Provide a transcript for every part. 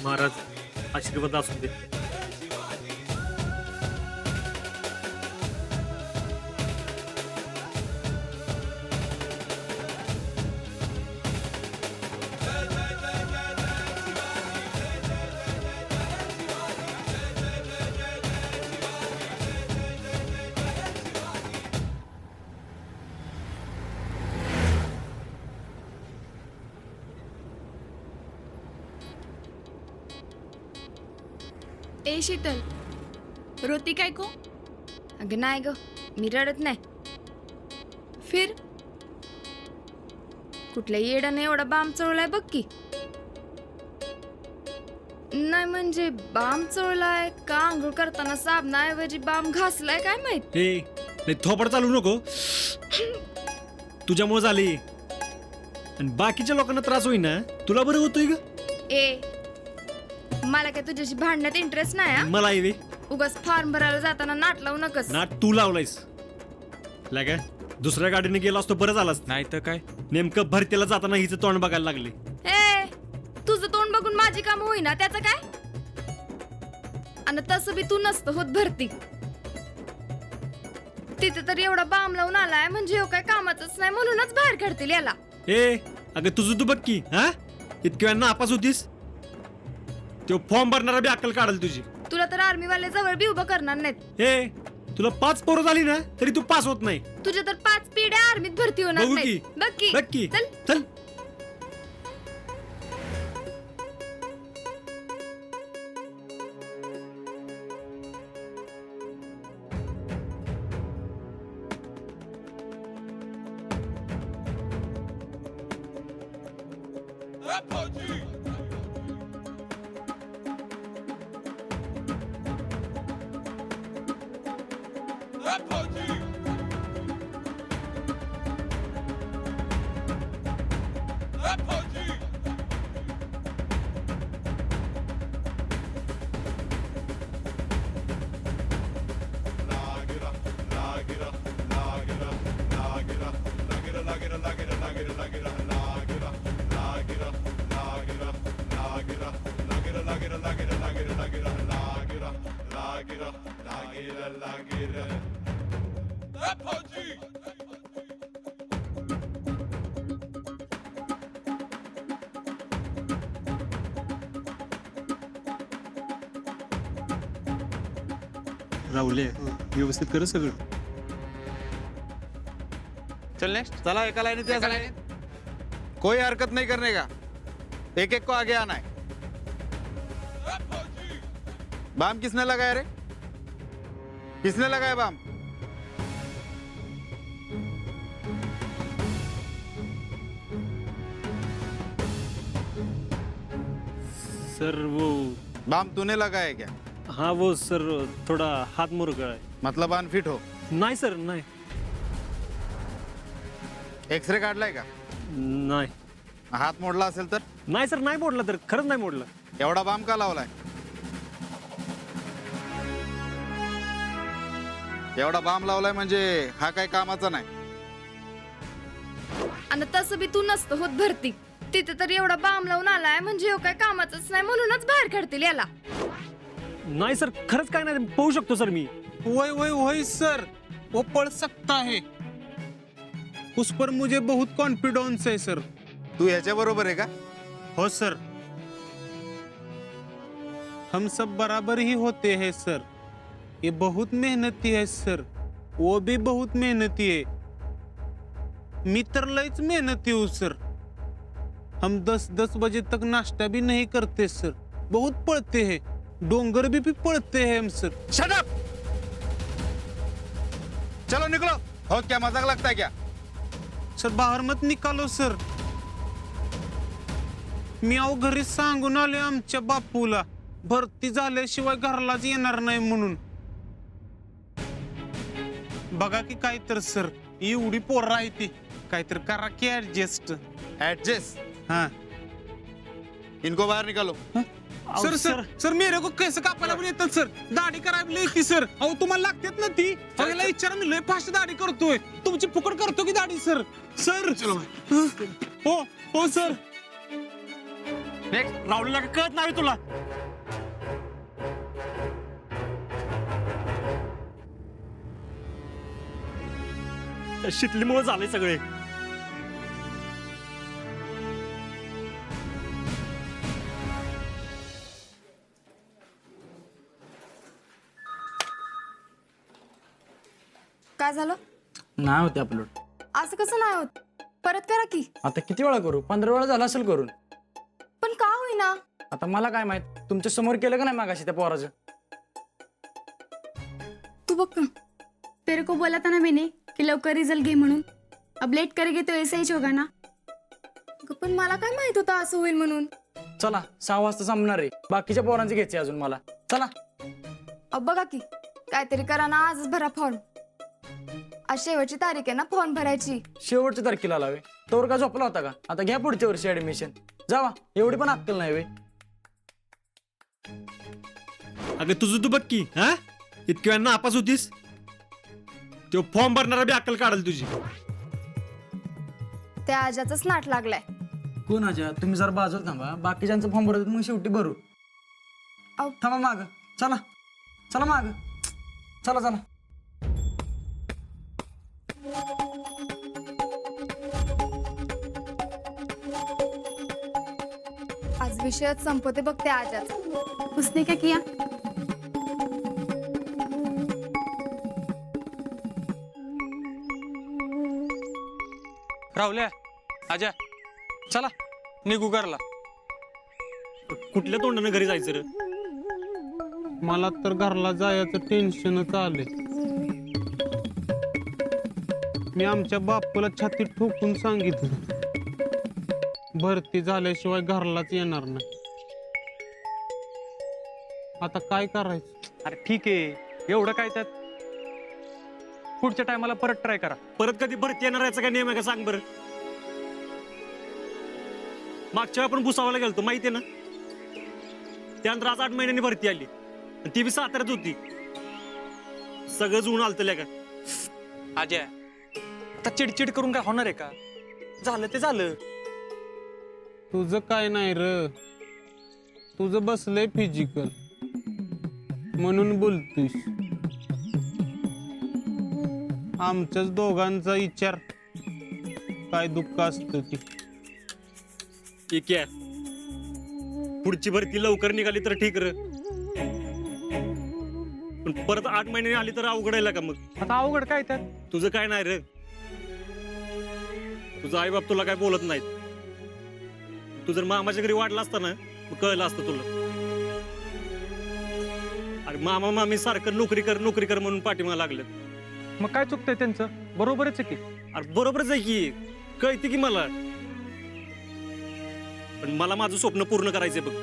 महाराज आशीर्वाद असू दे. ए शीतल, रोती काय को? अगं नाही ग, मी रडत नाही. फिर कुठल्या येडाने एवढा बाम चोळलाय बघ की. नाही म्हणजे बाम चोळलाय का आंघोळ करताना साबणाऐवजी बाम घासलाय काय माहित. हे नाही थोपड चालू नको. तुझ्यामुळे झाली आणि बाकीच्या लोकांना त्रास होईना, तुला बरं होतोय ग. ए मला काय तुझ्याशी भांडण्यात इंटरेस्ट नाही हा. मला येवे उगाच फॉर्म भरायला जाताना नाट लावू नकस. ना तू लावलायस काय दुसऱ्या गाडीने गेला असतो बरं झालास. नाही तर काय, नेमकं भरतीला जाताना हिचं तोंड बघायला लागले. ए तुझं तोंड बघून माझी काम होईना त्याचं काय. आणि तसं बी तू नसतं होत भरती. तिथे तर एवढा बाम लावून आलाय म्हणजे हो काय कामाचंच नाही म्हणूनच बाहेर काढतील याला. ए अगं तुझं तू बघ की. हा इतक्या वेळा नापास होतीस, तो फॉर्म भरणारा बी अक्कल काढल तुझी. तुला तर आर्मी वाले जवळ बी उभं करणार नाहीत. ए तुला 5 पोरं झाली ना तरी तू पास होत नाही. तुझ्या तर 5 पिढ्या आर्मीत भरती होणार बघू नाही. की. बघ की. बघ की. चल चल राहुले व्यवस्थित कर सगळं. चल नेक्स्ट. चला एका लाइन से कोई हरकत नहीं करने का, एक एक को आगे आना है. बाम किसने लगाया रे? किसने लगाया बाम? सर वो बाम तूने लगाया क्या? हाँ वो सर थोड़ा हात मुरगळा आहे. मतलब अनफिट हो. नाही सर नाही. एक्सरे काढलाय का? नाही हात मोडला असेल तर? नाही सर नाही मोडला, तर खरंच नाही मोडला. एवढा बाम का लावलाय? एवढा बाम लावलाय म्हणजे हा काय कामाचा नाही. आणि तसं बी तू नसतं होत भरती. तिथे तर एवढा बाम लावून आलाय म्हणजे हो काय कामाचंच नाही म्हणूनच बाहेर काढतील याला. नाही सर खरंच काय नाही, पाहू शकतो सर मी. वही वही वही सर, वो पढ़ सकता है, उस पर मुझे बहुत कॉन्फिडेंस है सर. तू ह्याच्या बरोबर आहे का? हो सर, हम सब बराबर ही होते हैं सर. ये बहुत मेहनती है सर, वो भी बहुत मेहनती है. मी तर लयच मेहनती हूँ सर. हम 10-10 बजे तक नाश्ता भी नहीं करते सर. बहुत पढ़ते हैं, डोंगर भी पढ़ते हैं हम सर. Shut up! चलो निकलो. हो क्या मजाक लगता है क्या? सर बाहेर मत निकालो सर. मी अहो घरी सांगून आले आमच्या बापूला, भरती झाल्याशिवाय घरालाच येणार नाही म्हणून. बघा की काय तर सर, एवढी पोरं आहे ती, काहीतरी करा की ऍडजस्ट. एडजस्ट. हाँ इनको बाहर निकालो. सर सर सर मेरे को केस कापायला पण येतात सर, दाढी करायला येते सर. अहो तुम्हाला लागतात ना ती. याला विचारा, मी लय फास्ट दाढी करतोय, तुमची फुकट करतो की दाढी सर. सर हो हो सर. नेक्स्ट. राहुलला का कळत नाही तुला? त्या शितलीमुळे झाले सगळे. काय झालं? नाही होते अपलोड. असं कसं नाही होत? परत करा की. आता किती वेळा करू? 15 वेळा झाला असेल करून. पण का होईना? आता मला काय माहित, तुमच्या समोर केलं का नाही मागाशी त्या पोराचं? तू बघ ना. तेरे को बोला था ना मैंने कि लवकर रिझल्ट घे म्हणून. अब लेट करेगे तो ऐसा ही होगा ना. पण मला काय माहित होतं असं होईल म्हणून. चला 6 वाजता संपणार आहे, बाकीच्या पोरांचे घ्यायचे अजून मला. चला. बघा की काहीतरी करा ना, आजच भरा फॉर्म. आज शेवटची तारीख आहे ना फॉर्म भरायची. शेवटच्या तारखेला लावे तोवर का झोपला होता का? आता घ्या पुढच्या वर्षी ऍडमिशन. जावा, एवढी पण अक्कल नाही वे. अगं तुझं तू बघ की, हा इतक्या नापास होतीस. तो फॉर्म भरणारा बी अक्कल काढल तुझी. त्या आजाचाच नाट लागलाय. कोण आजा? तुम्ही जरा बाजूला थांबा, बाकीच्यांचं फॉर्म भरत मग शेवटी भरू. अहो. थांबा माग. चला चला माग. चला चला. आज विषयच संपवते बघते आजाचा. उसने क्या किया? राहुल्या आजा चला निघू घरला. कुठल्या तोंडानं घरी जायचं रे? मला तर घरला जायचं टेन्शनच आले. मी आमच्या बापूला छाती ठोकून सांगितलं भरती झाल्याशिवाय घरलाच येणार नाही. आता काय करायचं? अरे ठीक आहे, एवढं काय त्यात. पुढच्या टायमाला परत ट्राय करा. परत कधी भरती येणार याचा काय नियम आहे का सांग बरं? मागच्या वेळी आपण भुसावळला गेलतो माहिती आहे ना. त्यानंतर आज 8 महिन्यांनी भरती आली आणि ती बी साताऱ्यात होती. सगळं जुळून आलतं का. अजय आता चिडचिड करून काय होणार आहे का? झालं ते झालं. तुझं काय नाही र, तुझं बसलंय फिजिकल म्हणून बोलतोस. आमच्याच दोघांचा विचार काय दुःख असतं ती. ठीक आहे, पुढची भरती लवकर निघाली तर ठीक र, पण परत 8 महिन्यांनी आली तर अवघड आहे का मग. आता अवघड काय त्यात? तुझं काय नाही रे. तुझा आई बाप तुला काय बोलत नाहीत. तू जर मामाच्या घरी वाढला असता ना मग कळलं असतं तुला. अरे मामा मामी सारखं नोकरी कर म्हणून पाठीमागे लागलं. मग काय चुकतंय त्यांचं? बरोबरच आहे की. अरे बरोबरच आहे की, कळते की मला. पण मला माझं स्वप्न पूर्ण करायचंय बघ.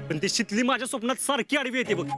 पण ती शितली माझ्या स्वप्नात सारखी आडवी येते बघ.